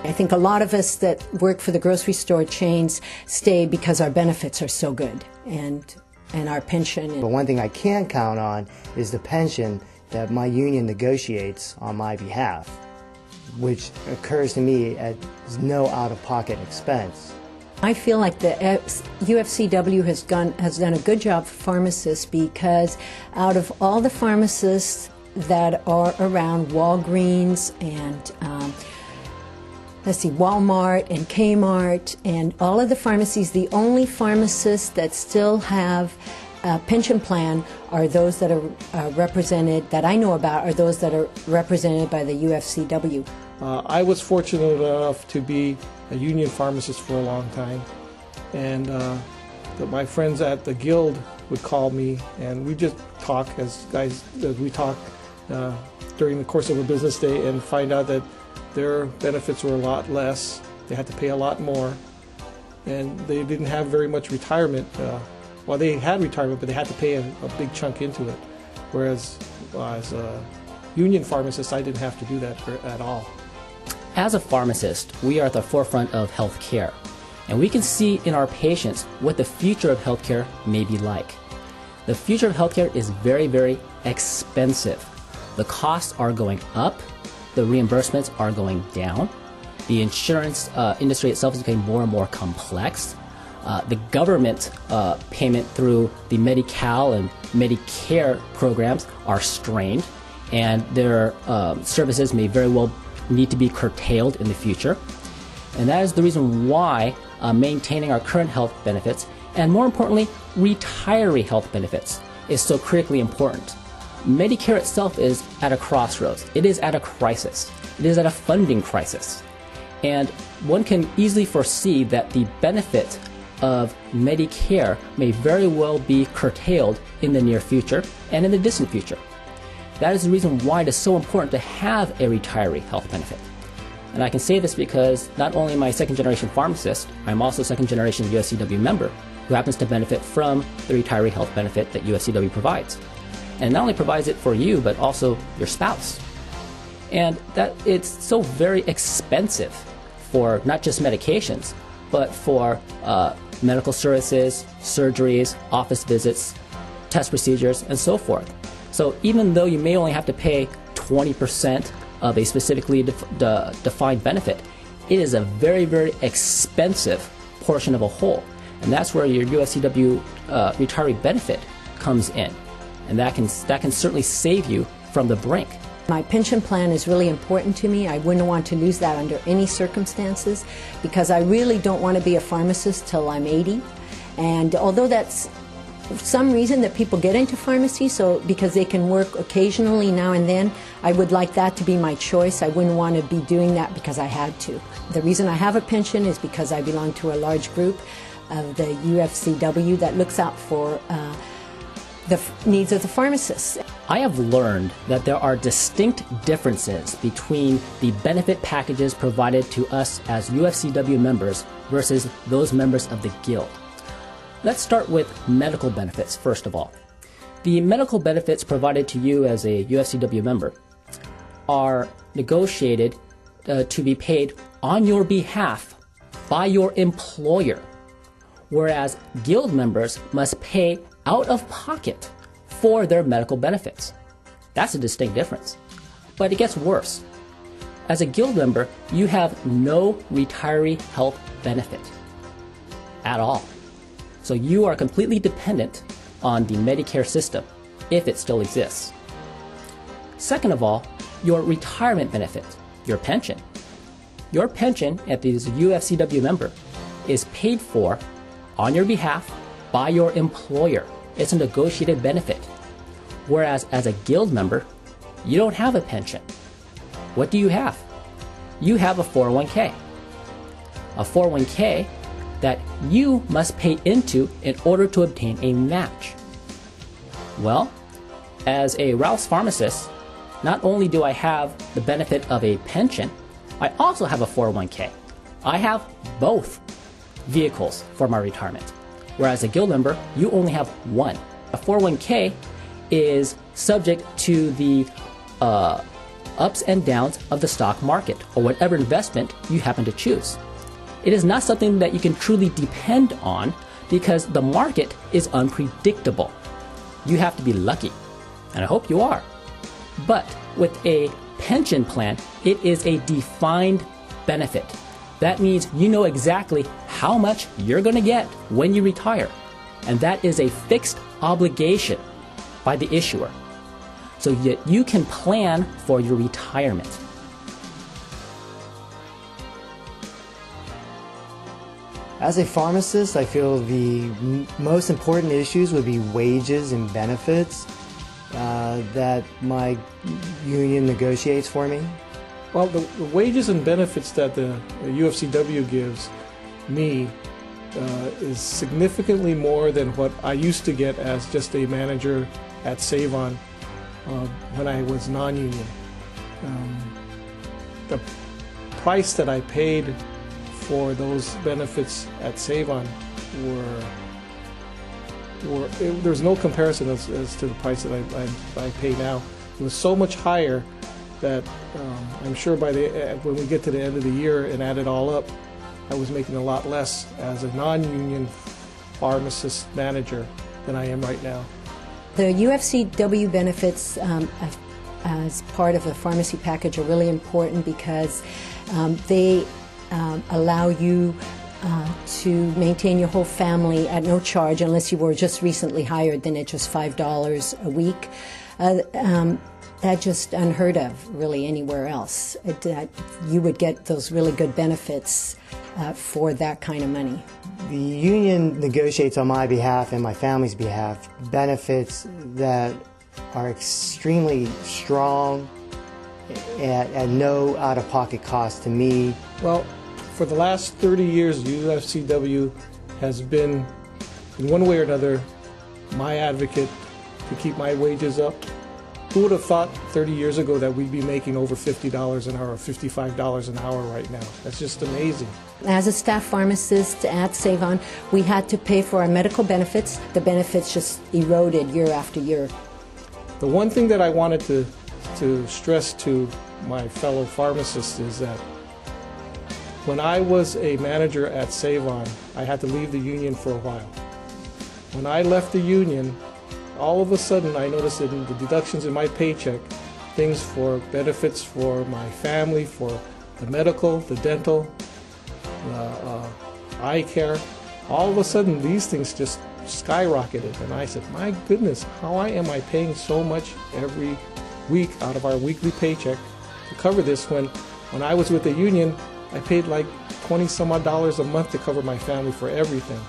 I think a lot of us that work for the grocery store chains stay because our benefits are so good and our pension. But one thing I can count on is the pension that my union negotiates on my behalf, which occurs to me as no out-of-pocket expense. I feel like the UFCW has done a good job for pharmacists, because out of all the pharmacists that are around Walgreens and Walmart and Kmart and all of the pharmacies, the only pharmacists that still have a pension plan are those that are represented, that I know about, are those that are represented by the UFCW. I was fortunate enough to be a union pharmacist for a long time, and my friends at the guild would call me, and we just talk as we talk during the course of a business day, and find out that their benefits were a lot less. They had to pay a lot more, and they didn't have very much retirement. Well, they had retirement, but they had to pay a big chunk into it. Whereas as a union pharmacist, I didn't have to do that at all. As a pharmacist, we are at the forefront of healthcare, and we can see in our patients what the future of healthcare may be like. The future of healthcare is very, very expensive. The costs are going up, the reimbursements are going down, the insurance industry itself is becoming more and more complex. The government payment through the Medi-Cal and Medicare programs are strained, and their services may very well need to be curtailed in the future. And that is the reason why maintaining our current health benefits, and more importantly, retiree health benefits, is so critically important. Medicare itself is at a crossroads. It is at a crisis. It is at a funding crisis. And one can easily foresee that the benefit of Medicare may very well be curtailed in the near future and in the distant future. That is the reason why it is so important to have a retiree health benefit. And I can say this because not only am I a second-generation pharmacist, I'm also a second-generation UFCW member who happens to benefit from the retiree health benefit that UFCW provides. And not only provides it for you, but also your spouse. And that it's so very expensive for not just medications, but for medical services, surgeries, office visits, test procedures, and so forth. So even though you may only have to pay 20% of a specifically defined benefit, it is a very, very expensive portion of a whole. And that's where your UFCW retiree benefit comes in. And that can certainly save you from the brink. My pension plan is really important to me. I wouldn't want to lose that under any circumstances, because I really don't want to be a pharmacist till I'm 80. And although that's some reason that people get into pharmacy, so because they can work occasionally now and then, I would like that to be my choice. I wouldn't want to be doing that because I had to. The reason I have a pension is because I belong to a large group of the UFCW that looks out for the needs of the pharmacists. I have learned that there are distinct differences between the benefit packages provided to us as UFCW members versus those members of the Guild. Let's start with medical benefits first of all. The medical benefits provided to you as a UFCW member are negotiated to be paid on your behalf by your employer, whereas Guild members must pay out of pocket for their medical benefits. That's a distinct difference. But it gets worse. As a Guild member, you have no retiree health benefit at all. So you are completely dependent on the Medicare system, if it still exists. Second of all, your retirement benefit, your pension. Your pension, if it is a UFCW member, is paid for on your behalf by your employer. It's a negotiated benefit. Whereas as a Guild member, you don't have a pension. What do you have? You have a 401k. A 401k that you must pay into in order to obtain a match. Well, as a Ralph's pharmacist, not only do I have the benefit of a pension, I also have a 401k. I have both vehicles for my retirement. Whereas a Guild member, you only have one. A 401k is subject to the ups and downs of the stock market or whatever investment you happen to choose. It is not something that you can truly depend on because the market is unpredictable. You have to be lucky, and I hope you are. But with a pension plan, it is a defined benefit. That means you know exactly how much you're going to get when you retire, and that is a fixed obligation by the issuer. So that you can plan for your retirement. As a pharmacist, I feel the most important issues would be wages and benefits that my union negotiates for me. Well, the wages and benefits that the UFCW gives me is significantly more than what I used to get as just a manager at Save-On when I was non-union. The price that I paid for those benefits at Save-On there's no comparison as to the price that I pay now. It was so much higher that I'm sure when we get to the end of the year and add it all up, I was making a lot less as a non-union pharmacist manager than I am right now. The UFCW benefits as part of the pharmacy package are really important because they allow you to maintain your whole family at no charge unless you were just recently hired, then it's just $5 a week. That's just unheard of really anywhere else. You would get those really good benefits for that kind of money. The union negotiates on my behalf and my family's behalf benefits that are extremely strong at no out-of-pocket cost to me. Well, for the last 30 years, UFCW has been, in one way or another, my advocate to keep my wages up. Who would have thought 30 years ago that we'd be making over $50 an hour or $55 an hour right now? That's just amazing. As a staff pharmacist at Save-On, we had to pay for our medical benefits. The benefits just eroded year after year. The one thing that I wanted to stress to my fellow pharmacists is that when I was a manager at Save-On, I had to leave the union for a while. When I left the union, all of a sudden I noticed in the deductions in my paycheck, things for benefits for my family, for the medical, the dental, eye care, all of a sudden these things just skyrocketed. And I said, my goodness, how am I paying so much every week out of our weekly paycheck to cover this when I was with the union, I paid like $20-some odd a month to cover my family for everything.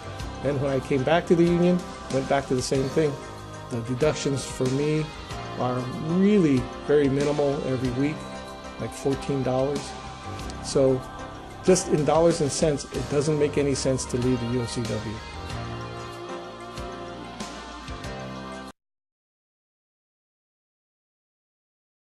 Then when I came back to the union, went back to the same thing. The deductions for me are really very minimal every week, like $14. So just in dollars and cents, it doesn't make any sense to leave the UFCW.